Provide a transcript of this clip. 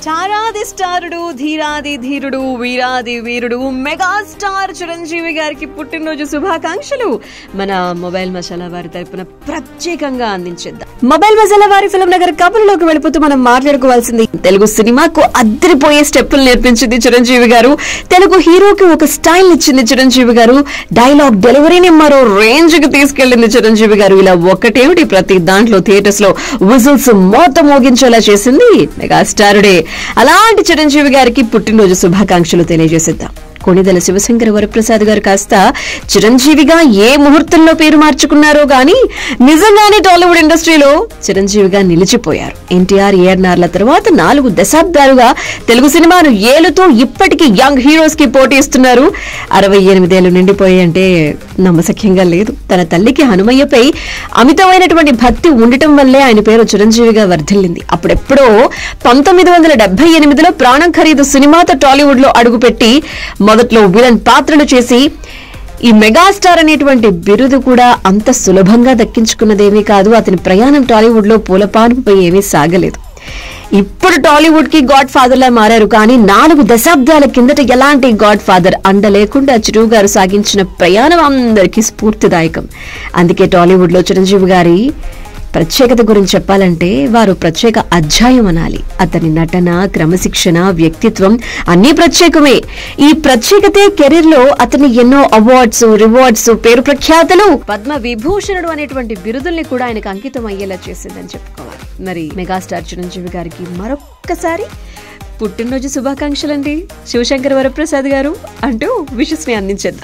స్టారాది స్టారుడు, ధీరాది ధీరుడు, వీరాది వీరుడు మెగాస్టార్ చిరంజీవి గారికి పుట్టినరోజు శుభాకాంక్షలు మన మొబైల్ మసాలా వారి తరపున ప్రత్యేకంగా అందించేద్దాం. మొబైల్ మసాలా వారి ఫిల్మ్ నగర్ కబుర్లోకి వెళ్ళిపోతూ మనం మాట్లాడుకోవాల్సింది తెలుగు సినిమాకు అద్దరిపోయే స్టెప్పులు నేర్పించింది చిరంజీవి గారు. తెలుగు హీరోకి ఒక స్టైల్ ఇచ్చింది చిరంజీవి గారు. డైలాగ్ డెలివరీని మరో రేంజ్ కి తీసుకెళ్లింది చిరంజీవి గారు. ఇలా ఒక్కటేమిటి, ప్రతి దాంట్లో థియేటర్స్ లో విజిల్స్ మోత మోగించేలా చేసింది మెగాస్టారుడే. అలాంటి చిరంజీవి గారికి పుట్టినరోజు శుభాకాంక్షలు తెలియజేసేద్దాం. కొణిదెల శివశంకర వరప్రసాద్ గారు కాస్త చిరంజీవిగా ఏ ముహూర్తంలో పేరు మార్చుకున్నారో గానీ నిజంగానే టాలీవుడ్ ఇండస్ట్రీలో చిరంజీవిగా నిలిచిపోయారు. ఎన్టీఆర్, ఏఆర్ఆర్ల తర్వాత 4 దశాబ్దాలుగా తెలుగు సినిమాను ఏలుతూ ఇప్పటికీ యంగ్ హీరోస్ కి పోటీ ఇస్తున్నారు. 68 ఏళ్లు నిండిపోయాయంటే నమ్మశక్యంగా లేదు. తన తల్లికి హనుమయ్యపై అమితమైనటువంటి భక్తి ఉండటం వల్లే ఆయన పేరు చిరంజీవిగా వర్ధిల్లింది. అప్పుడెప్పుడో 1978లో ప్రాణం ఖరీదు సినిమాతో టాలీవుడ్ లో అడుగుపెట్టి మొదట్లో విలన్ పాత్రలు చేసి ఈ మెగాస్టార్ అనేటువంటి బిరుదు కూడా అంత సులభంగా దక్కించుకున్నదేమీ కాదు. అతని ప్రయాణం టాలీవుడ్ లో పూలపానుపై ఏమీ సాగలేదు. ఇప్పుడు టాలీవుడ్ కి గాడ్ ఫాదర్ లా మారారు. కానీ 4 దశాబ్దాల కిందట ఎలాంటి గాడ్ ఫాదర్ అండ లేకుండా చిరు గారు సాగించిన ప్రయాణం అందరికీ స్ఫూర్తిదాయకం. అందుకే టాలీవుడ్ లో చిరంజీవి గారి ప్రత్యేకత గురించి చెప్పాలంటే వారు ప్రత్యేక అధ్యాయం అనాలి. అతని నటన, క్రమశిక్షణ, వ్యక్తిత్వం అన్ని ప్రత్యేకమే. ఈ ప్రత్యేకతే కెరీర్ లో అతని ఎన్నో అవార్డ్స్, రివార్డ్స్, పేరు ప్రఖ్యాతలు, పద్మ విభూషణుడు అనేటువంటి బిరుదుల్ని కూడా ఆయనకు అంకితం అయ్యేలా చేసిందని చెప్పుకోవాలి. మరి మెగాస్టార్ చిరంజీవి గారికి మరొక్కసారి పుట్టినరోజు శుభాకాంక్షలండి శివశంకర వరప్రసాద్ గారు అంటూ విషెస్ ని అందించేద్దాం.